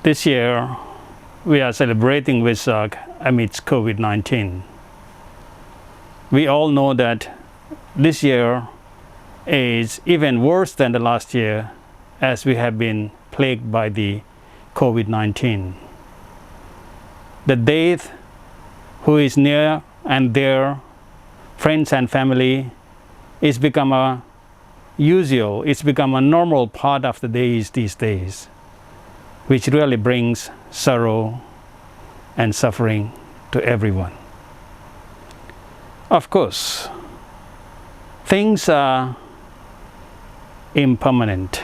This year, we are celebrating Vesak amidst COVID-19. We all know that this year is even worse than the last year, as we have been plagued by the COVID-19. The death who is near and dear, friends and family, it's become a usual, it's become a normal part of the days these days, which really brings sorrow and suffering to everyone. Of course, things are impermanent.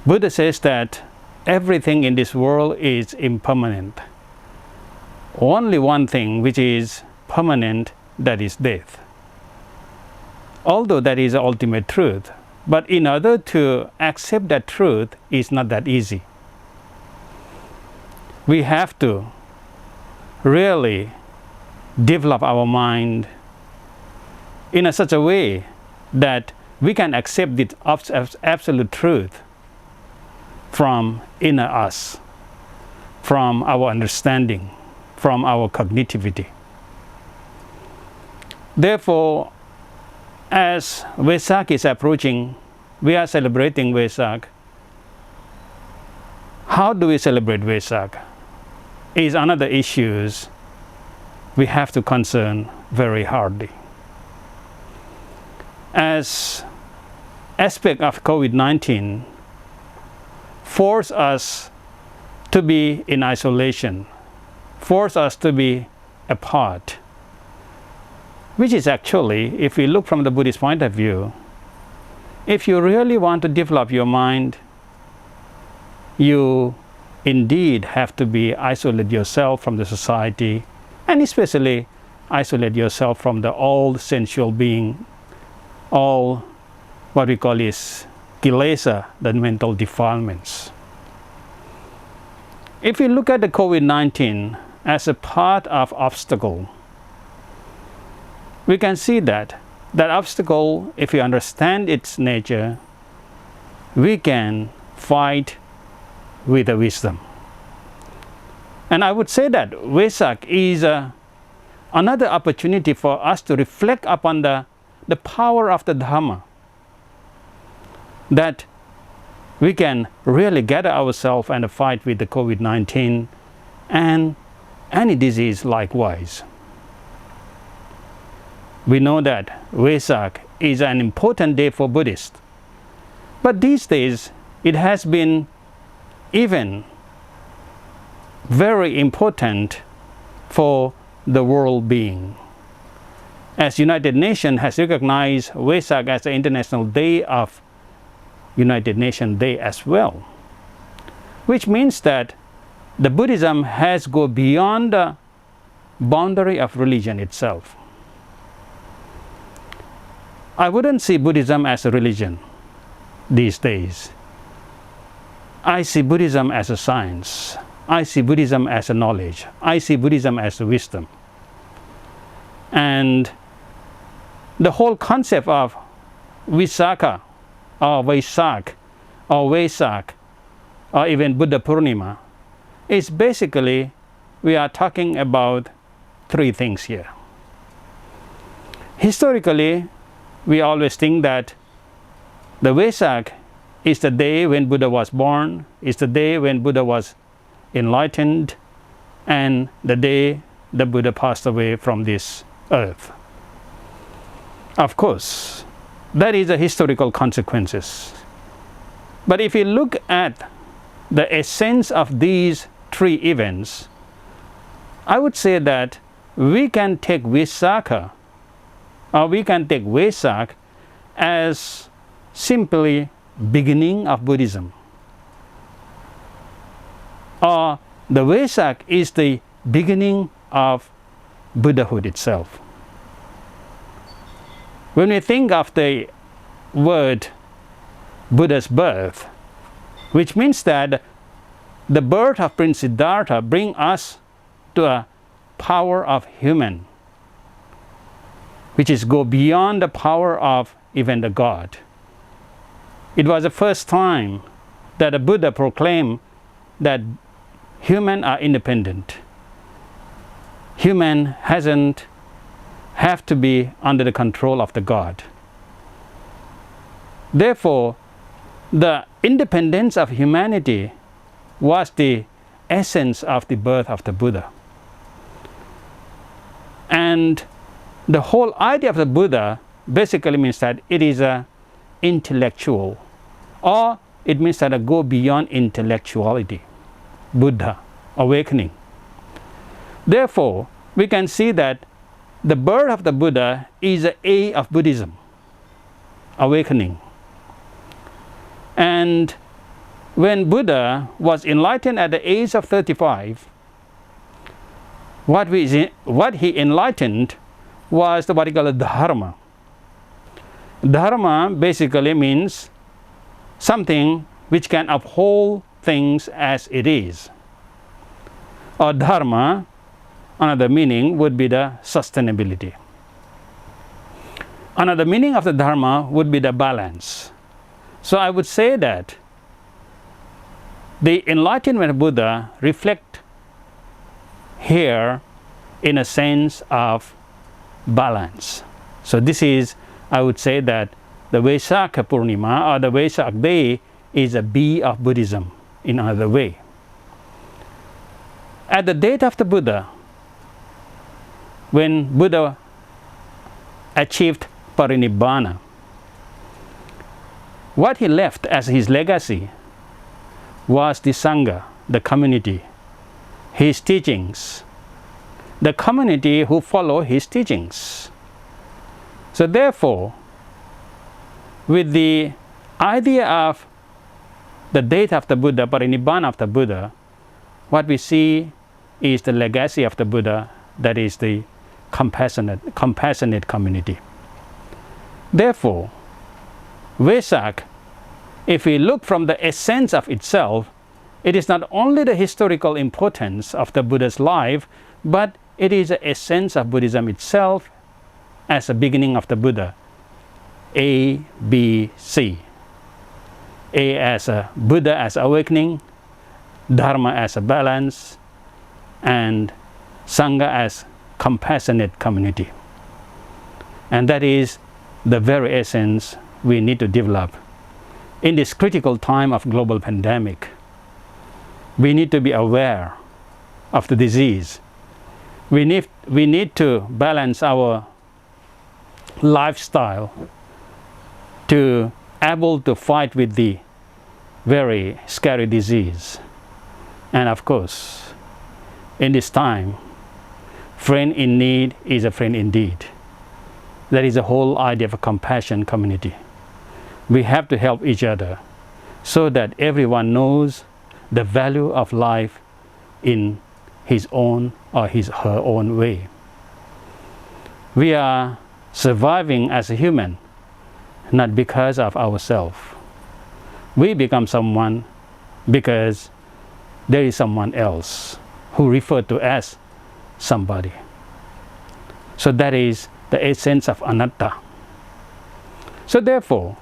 Buddha says that everything in this world is impermanent. Only one thing which is permanent, that is death. Although that is the ultimate truth, but in order to accept that truth is not that easy. We have to really develop our mind in such a way that we can accept the absolute truth from inner us, from our understanding, from our cognitivity. Therefore, as Vesak is approaching, we are celebrating Vesak. How do we celebrate Vesak? Is another issue we have to concern very hardly. As aspect of COVID-19 force us to be in isolation, force us to be apart, which is actually, if we look from the Buddhist point of view, if you really want to develop your mind, you indeed have to be isolate yourself from the society, and especially isolate yourself from the old sensual being, all what we call is kilesa, the mental defilements. If we look at the COVID-19 as a part of obstacle, we can see that obstacle, if we understand its nature, we can fight with the wisdom. And I would say that Vesak is another opportunity for us to reflect upon the power of the Dhamma, that we can really gather ourselves and fight with the COVID-19 and any disease likewise. We know that Vesak is an important day for Buddhists, but these days it has been even very important for the world being. As United Nations has recognized Vesak as the International Day of United Nations Day as well, which means that the Buddhism has gone beyond the boundary of religion itself. I wouldn't see Buddhism as a religion these days. I see Buddhism as a science. I see Buddhism as a knowledge. I see Buddhism as a wisdom. And the whole concept of Visakha or Vesak or Vesak or even Buddha Purnima is basically, we are talking about three things here. Historically, we always think that the Vesak is the day when Buddha was born, is the day when Buddha was enlightened and the day the Buddha passed away from this earth. Of course, that is the historical consequences. But if you look at the essence of these three events, I would say that we can take Visakha or we can take Vesak as simply beginning of Buddhism. Or the Vesak is the beginning of Buddhahood itself. When we think of the word Buddha's birth, which means that the birth of Prince Siddhartha brings us to a power of human, which is go beyond the power of even the God. It was the first time that the Buddha proclaimed that humans are independent. Human hasn't have to be under the control of the God. Therefore, the independence of humanity was the essence of the birth of the Buddha. And the whole idea of the Buddha basically means that it is an intellectual, or it means that it go beyond intellectuality. Buddha, awakening. Therefore, we can see that the birth of the Buddha is an age of Buddhism, awakening. And when Buddha was enlightened at the age of 35, what he enlightened was what he called Dharma. Dharma basically means something which can uphold things as it is. Or Dharma, another meaning would be the sustainability. Another meaning of the Dharma would be the balance. So I would say that the enlightenment of Buddha reflect here in a sense of balance. So this is, I would say that the Vesak Purnima or the Vesak day is a bee of Buddhism in another way. At the date of the Buddha, when Buddha achieved Parinibbana, what he left as his legacy was the Sangha, the community, his teachings, the community who follow his teachings. So therefore, with the idea of the date of the Buddha, Parinibbana of the Buddha, what we see is the legacy of the Buddha, that is the compassionate community. Therefore, Vesak, if we look from the essence of itself, it is not only the historical importance of the Buddha's life, but it is the essence of Buddhism itself as a beginning of the Buddha. A, B, C. A as a Buddha as awakening, Dharma as a balance, and Sangha as compassionate community. And that is the very essence we need to develop. In this critical time of global pandemic, we need to be aware of the disease. We need to balance our lifestyle to able to fight with the very scary disease. And of course, in this time, friend in need is a friend indeed. That is the whole idea of a compassion community. We have to help each other so that everyone knows the value of life in his own or her own way. We are surviving as a human, not because of ourselves. We become someone because there is someone else who referred to as somebody. So that is the essence of anatta. So therefore,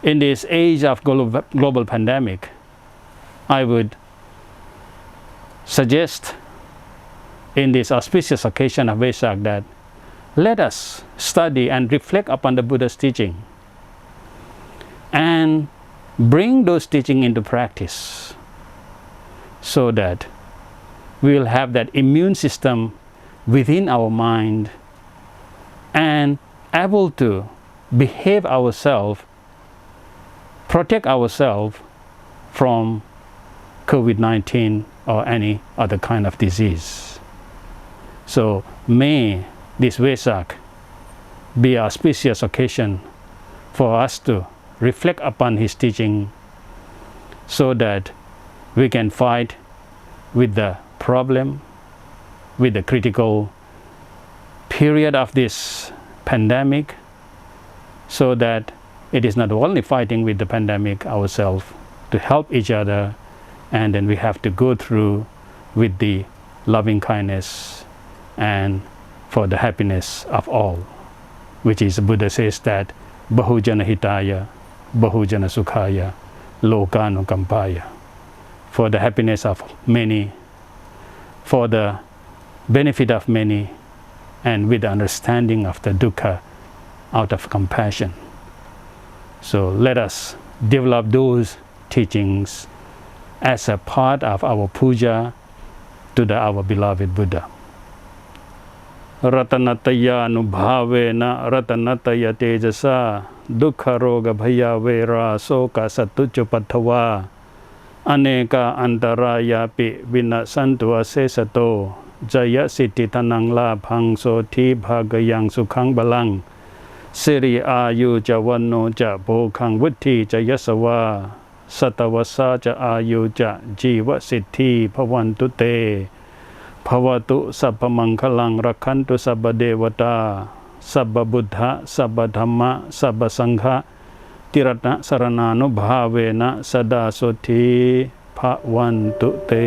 in this age of global pandemic, I would suggest in this auspicious occasion of Vesak that let us study and reflect upon the Buddha's teaching and bring those teachings into practice so that we will have that immune system within our mind and able to behave ourselves, protect ourselves from COVID-19 or any other kind of disease. So may this Vesak be an auspicious occasion for us to reflect upon his teaching so that we can fight with the problem, with the critical period of this pandemic, so that it is not only fighting with the pandemic ourselves to help each other, and then we have to go through with the loving kindness and for the happiness of all, which is Buddha says that Bahujana Hitaya, Bahujana Sukhaya, Lokanukampaya, for the happiness of many, for the benefit of many, and with the understanding of the dukkha out of compassion. So let us develop those teachings as a part of our puja to our beloved Buddha. Ratanataya nubhavena ratanataya tejasa dukkha roga bhaya vera soka satuccupattava aneka antarayapi vinasantu asesato jaya siddhi tanang labhang soti bhagayang sukhang balang siri ayu ja vanno ja bhokhang vuddhi ja yasava satavasa ja ayu ja jiva siddhi bhavantu te bhavatu sabbha mangkalang rakhantu sabbha devata sabbha buddha sabbha dhamma sabbha sangha tiratna sarananubhavena sada soti bhavantu te.